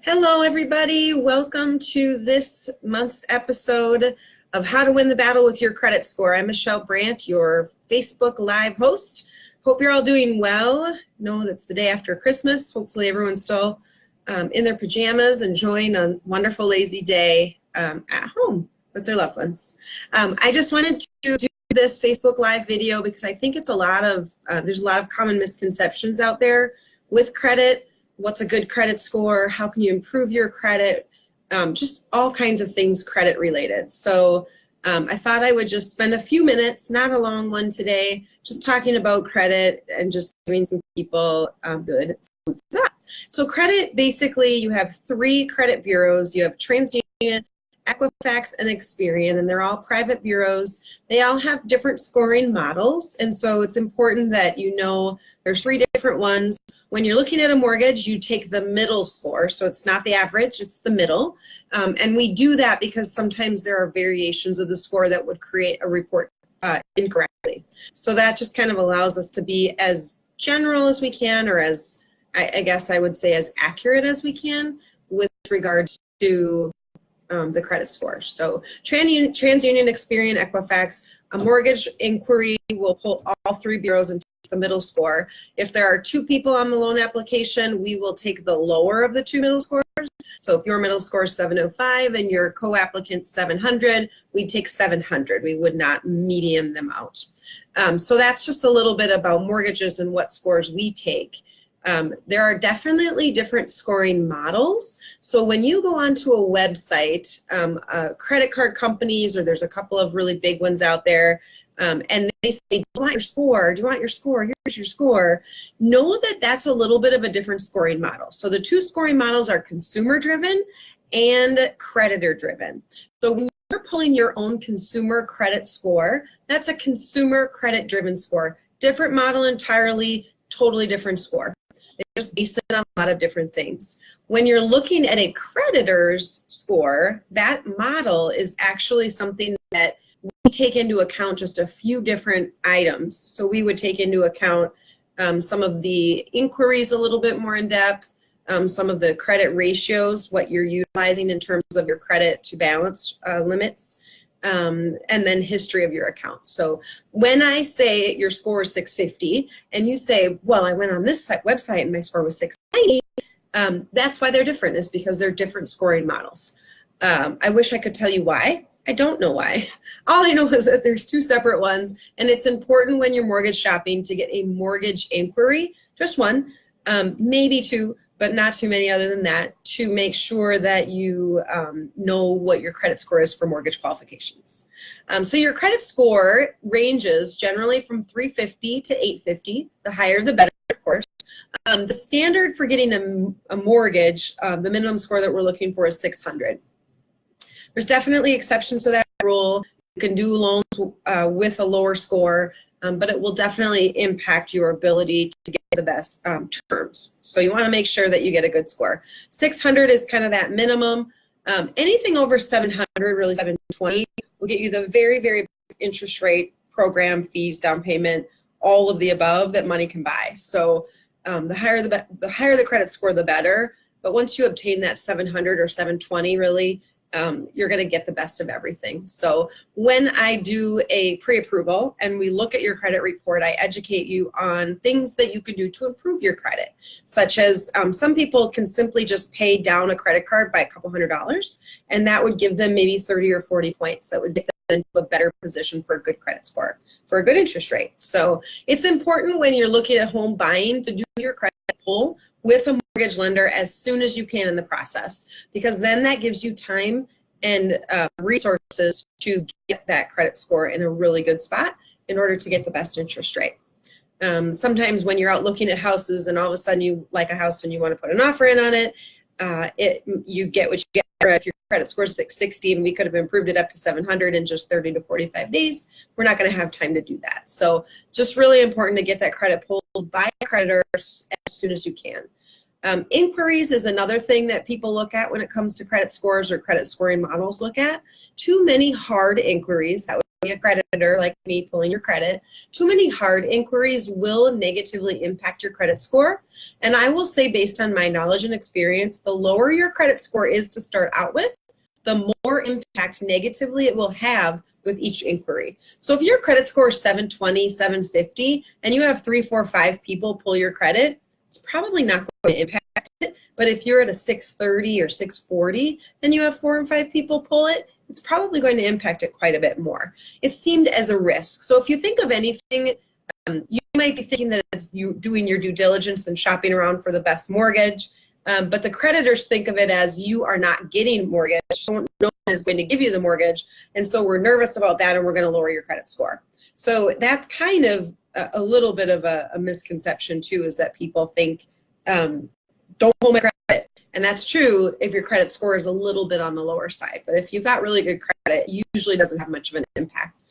Hello, everybody. Welcome to this month's episode of How to Win the Battle with Your Credit Score. I'm Michele Brandt, your Facebook Live host. Hope you're all doing well. Know that's the day after Christmas. Hopefully everyone's still in their pajamas, enjoying a wonderful, lazy day at home with their loved ones. I just wanted to do this Facebook Live video because I think it's there's a lot of common misconceptions out there with credit. What's a good credit score? How can you improve your credit? Just all kinds of things credit related. So I thought I would just spend a few minutes, not a long one today, just talking about credit and just giving some people good. So credit, basically, you have three credit bureaus. You have TransUnion, Equifax, and Experian, and they're all private bureaus. They all have different scoring models, and so it's important that you know there's three different ones. When you're looking at a mortgage, you take the middle score, so it's not the average, it's the middle. And we do that because sometimes there are variations of the score that would create a report incorrectly. So that just kind of allows us to be as general as we can, or as, I guess I would say, as accurate as we can with regards to the credit score. So TransUnion, Experian, Equifax, a mortgage inquiry will pull all three bureaus into the middle score. If there are two people on the loan application, we will take the lower of the two middle scores. So if your middle score is 705 and your co-applicant 700, we'd take 700. We would not median them out. So that's just a little bit about mortgages and what scores we take. There are definitely different scoring models. So when you go onto a website, credit card companies, or there's a couple of really big ones out there, and they say, do you want your score? Do you want your score? Here's your score. Know that that's a little bit of a different scoring model. So the two scoring models are consumer driven and creditor driven. So when you're pulling your own consumer credit score, that's a consumer credit driven score. Different model entirely, totally different score. They just base it on a lot of different things. When you're looking at a creditor's score, that model is actually something that we take into account just a few different items. So we would take into account some of the inquiries a little bit more in depth, some of the credit ratios, what you're utilizing in terms of your credit to balance limits, and then history of your account. So when I say your score is 650 and you say, well, I went on this website and my score was 690, that's why they're different, is because they're different scoring models. I wish I could tell you why. I don't know why. All I know is that there's two separate ones, and it's important when you're mortgage shopping to get a mortgage inquiry, just one, maybe two, but not too many other than that, to make sure that you know what your credit score is for mortgage qualifications. So your credit score ranges generally from 350 to 850. The higher the better, of course. The standard for getting a mortgage, the minimum score that we're looking for is 600. There's definitely exceptions to that rule. You can do loans with a lower score, but it will definitely impact your ability to get the best terms. So you want to make sure that you get a good score. 600 is kind of that minimum. Anything over 700, really 720, will get you the very, very interest rate, program, fees, down payment, all of the above that money can buy. So the higher the credit score, the better. But once you obtain that 700 or 720, really, you're going to get the best of everything. So when I do a pre-approval and we look at your credit report, I educate you on things that you can do to improve your credit, such as some people can simply just pay down a credit card by a couple $100, and that would give them maybe 30 or 40 points that would get them into a better position for a good credit score, for a good interest rate. So it's important when you're looking at home buying to do your credit pull with a mortgage lender as soon as you can in the process, because then that gives you time and resources to get that credit score in a really good spot in order to get the best interest rate. Sometimes when you're out looking at houses and all of a sudden you like a house and you want to put an offer in on it, you get what you get. If your credit score is 660 and we could have improved it up to 700 in just 30 to 45 days, we're not going to have time to do that. So just really important to get that credit pulled by a creditor as soon as you can. Inquiries is another thing that people look at when it comes to credit scores, or credit scoring models look at. Too many hard inquiries, that would a creditor like me pulling your credit, too many hard inquiries will negatively impact your credit score. And I will say, based on my knowledge and experience, the lower your credit score is to start out with, the more impact negatively it will have with each inquiry. So if your credit score is 720, 750, and you have 3, 4, 5 people pull your credit, it's probably not going to impact it. But if you're at a 630 or 640 and you have 4 and 5 people pull it, it's probably going to impact it quite a bit more. It's seemed as a risk. So if you think of anything, you might be thinking that it's you doing your due diligence and shopping around for the best mortgage. But the creditors think of it as you are not getting mortgage. So no one is going to give you the mortgage. And so we're nervous about that and we're going to lower your credit score. So that's kind of a little bit of a misconception too, is that people think, don't hold my credit. And that's true if your credit score is a little bit on the lower side. But if you've got really good credit, it usually doesn't have much of an impact.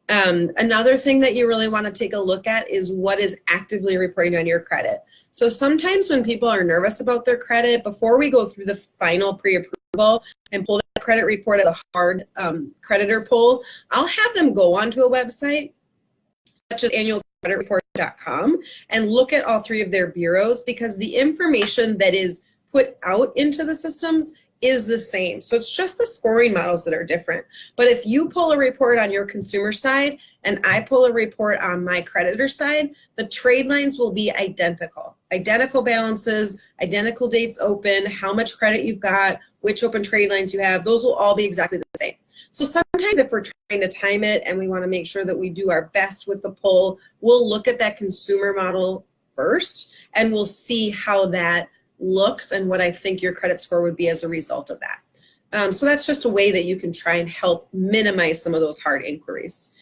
Another thing that you really want to take a look at is what is actively reporting on your credit. So sometimes when people are nervous about their credit, before we go through the final pre-approval and pull that credit report as a hard creditor pull, I'll have them go onto a website such as annualcreditreport.com and look at all 3 of their bureaus, because the information that is put out into the systems is the same. So it's just the scoring models that are different. But if you pull a report on your consumer side and I pull a report on my creditor side, the trade lines will be identical. Identical balances, identical dates open, how much credit you've got, which open trade lines you have, those will all be exactly the same. So sometimes if we're trying to time it and we want to make sure that we do our best with the pull, we'll look at that consumer model first and we'll see how that looks and what I think your credit score would be as a result of that. So that's just a way that you can try and help minimize some of those hard inquiries.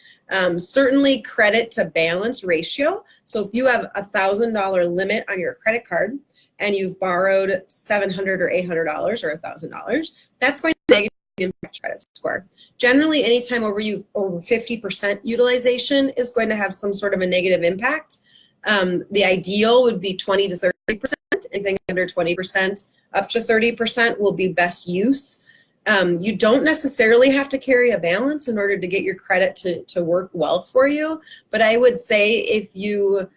Certainly credit to balance ratio. So if you have a $1,000 limit on your credit card and you've borrowed $700 or $800 or $1,000, that's going to negatively impact credit score. Generally, anytime over 50% utilization is going to have some sort of a negative impact. The ideal would be 20 to 30%. Anything under 20% up to 30% will be best use. You don't necessarily have to carry a balance in order to get your credit to work well for you. But I would say if you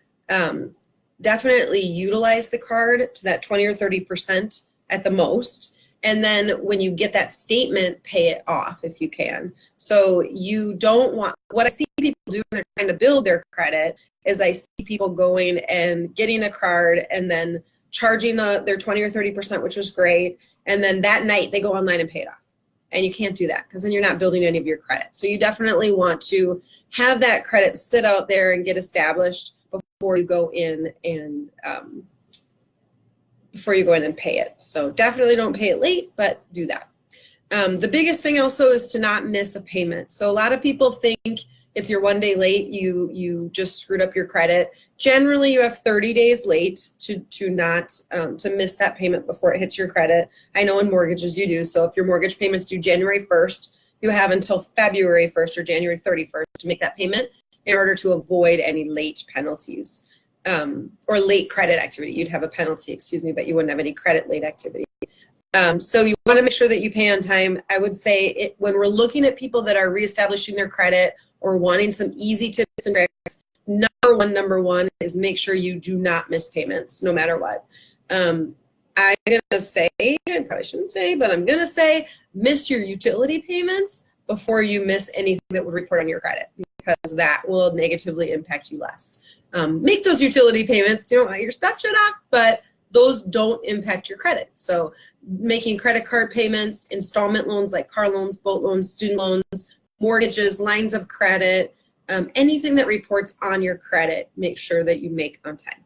definitely utilize the card to that 20 or 30% at the most, and then when you get that statement, pay it off if you can. So you don't want, what I see people do when they're trying to build their credit is I see people going and getting a card and then charging their 20 or 30%, which is great. And then that night they go online and pay it off. And you can't do that because then you're not building any of your credit. So you definitely want to have that credit sit out there and get established before you go in and pay it. So definitely don't pay it late, but do that. The biggest thing also is to not miss a payment. So a lot of people think if you're one day late, you just screwed up your credit. Generally, you have 30 days late to miss that payment before it hits your credit. I know in mortgages you do. So if your mortgage payments due January 1st, you have until February 1st or January 31st to make that payment in order to avoid any late penalties or late credit activity. You'd have a penalty, but you wouldn't have any credit late activity. So you want to make sure that you pay on time. I would say when we're looking at people that are reestablishing their credit or wanting some easy tips and tricks, number one is make sure you do not miss payments no matter what. I'm going to say, I probably shouldn't say, but I'm going to say miss your utility payments before you miss anything that would report on your credit, because that will negatively impact you less. Make those utility payments, you don't want your stuff shut off, but those don't impact your credit. So making credit card payments, installment loans like car loans, boat loans, student loans, mortgages, lines of credit, anything that reports on your credit, make sure that you make on time.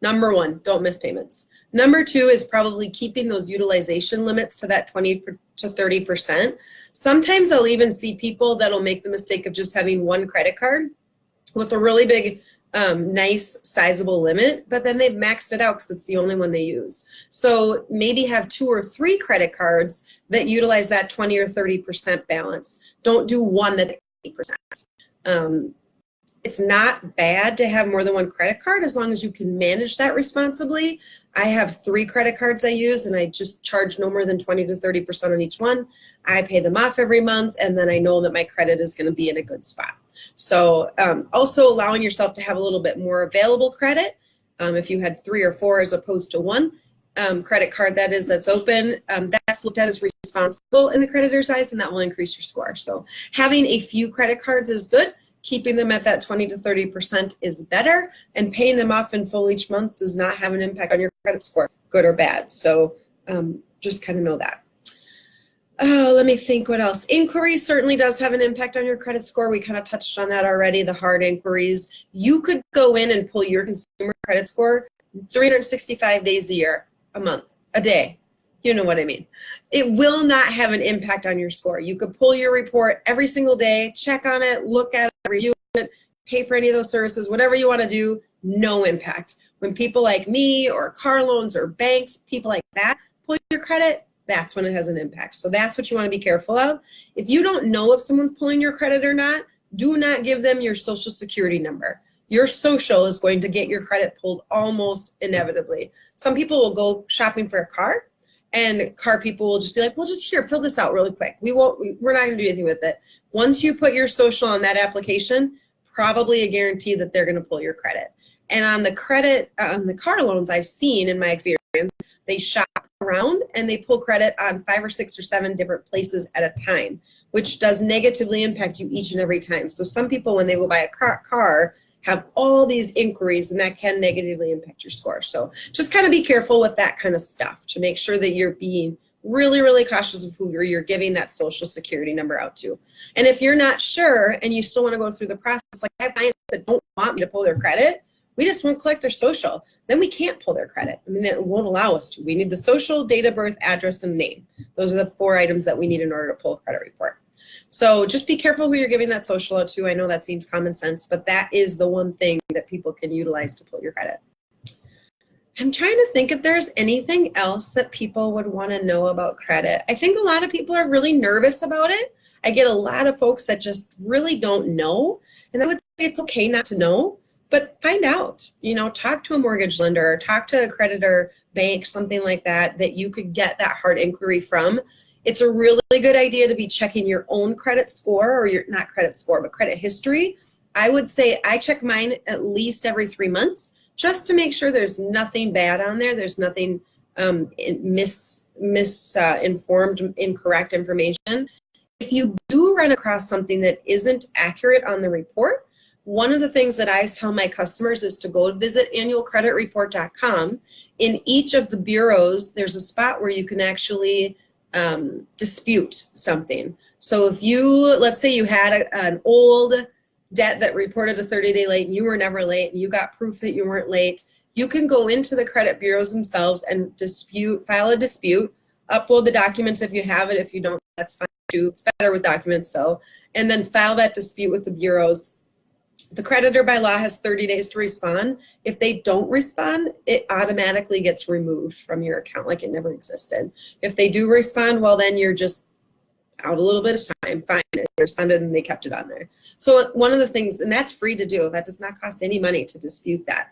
Number one, don't miss payments. Number two is probably keeping those utilization limits to that 20 to 30%. Sometimes I'll even see people that'll make the mistake of just having one credit card with a really big, nice, sizable limit, but then they've maxed it out because it's the only one they use. So maybe have 2 or 3 credit cards that utilize that 20 or 30% balance. Don't do one that's 80%. It's not bad to have more than one credit card as long as you can manage that responsibly. I have 3 credit cards I use, and I just charge no more than 20 to 30% on each one. I pay them off every month, and then I know that my credit is going to be in a good spot. So also allowing yourself to have a little bit more available credit. If you had 3 or 4 as opposed to 1 credit card that's open, that's looked at as responsible in the creditor's eyes, and that will increase your score. So having a few credit cards is good. Keeping them at that 20 to 30% is better, and paying them off in full each month does not have an impact on your credit score, good or bad. So just kind of know that. Oh, let me think what else. Inquiries certainly does have an impact on your credit score. We kind of touched on that already, the hard inquiries. You could go in and pull your consumer credit score 365 days a year, a month, a day. You know what I mean. It will not have an impact on your score. You could pull your report every single day, check on it, look at it, review it, pay for any of those services, whatever you want to do, no impact. When people like me or car loans or banks, people like that, pull your credit, that's when it has an impact. So that's what you want to be careful of. If you don't know if someone's pulling your credit or not, do not give them your social security number. Your social is going to get your credit pulled almost inevitably. Some people will go shopping for a car, and car people will just be like, well, just here, fill this out really quick. We're not going to do anything with it. Once you put your social on that application, probably a guarantee that they're going to pull your credit. And on the car loans I've seen in my experience, they shop around and they pull credit on 5 or 6 or 7 different places at a time, which does negatively impact you each and every time. So some people, when they go buy a car, have all these inquiries, and that can negatively impact your score. So just kind of be careful with that kind of stuff to make sure that you're being really, really cautious of who you're giving that social security number out to. And if you're not sure and you still want to go through the process, like I have clients that don't want me to pull their credit, we just won't collect their social. Then we can't pull their credit. I mean, it won't allow us to. We need the social, date of birth, address, and name. Those are the 4 items that we need in order to pull a credit report. So just be careful who you're giving that social out to. I know that seems common sense, but that is the one thing that people can utilize to pull your credit. I'm trying to think if there's anything else that people would want to know about credit. I think a lot of people are really nervous about it. I get a lot of folks that just really don't know. And I would say it's okay not to know, but find out. You know, talk to a mortgage lender, talk to a creditor, bank, something like that, that you could get that hard inquiry from. It's a really good idea to be checking your own credit score, or your, not credit score, but credit history. I would say I check mine at least every 3 months just to make sure there's nothing bad on there. There's nothing misinformed, incorrect information. If you do run across something that isn't accurate on the report, one of the things that I tell my customers is to go visit annualcreditreport.com. In each of the bureaus, there's a spot where you can actually dispute something. So if you, let's say you had an old debt that reported a 30-day late and you were never late and you got proof that you weren't late, you can go into the credit bureaus themselves and file a dispute, upload the documents if you have it. If you don't, that's fine too. It's better with documents though. And then file that dispute with the bureaus. The creditor by law has 30 days to respond. If they don't respond, it automatically gets removed from your account like it never existed. If they do respond, well, then you're just out a little bit of time. Fine, they responded and they kept it on there. So one of the things, and that's free to do, that does not cost any money to dispute that.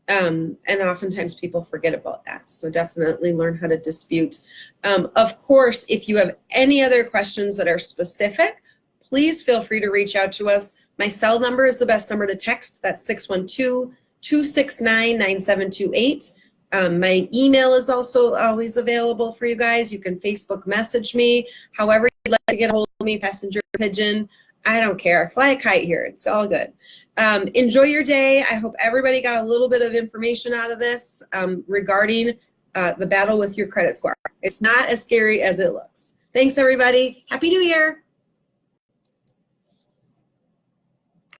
And oftentimes people forget about that. So definitely learn how to dispute. Of course, if you have any other questions that are specific, please feel free to reach out to us. My cell number is the best number to text. That's 612-269-9728. My email is also always available for you guys. You can Facebook message me. However you'd like to get a hold of me, passenger pigeon, I don't care. Fly a kite here. It's all good. Enjoy your day. I hope everybody got a little bit of information out of this regarding the battle with your credit score. It's not as scary as it looks. Thanks, everybody. Happy New Year.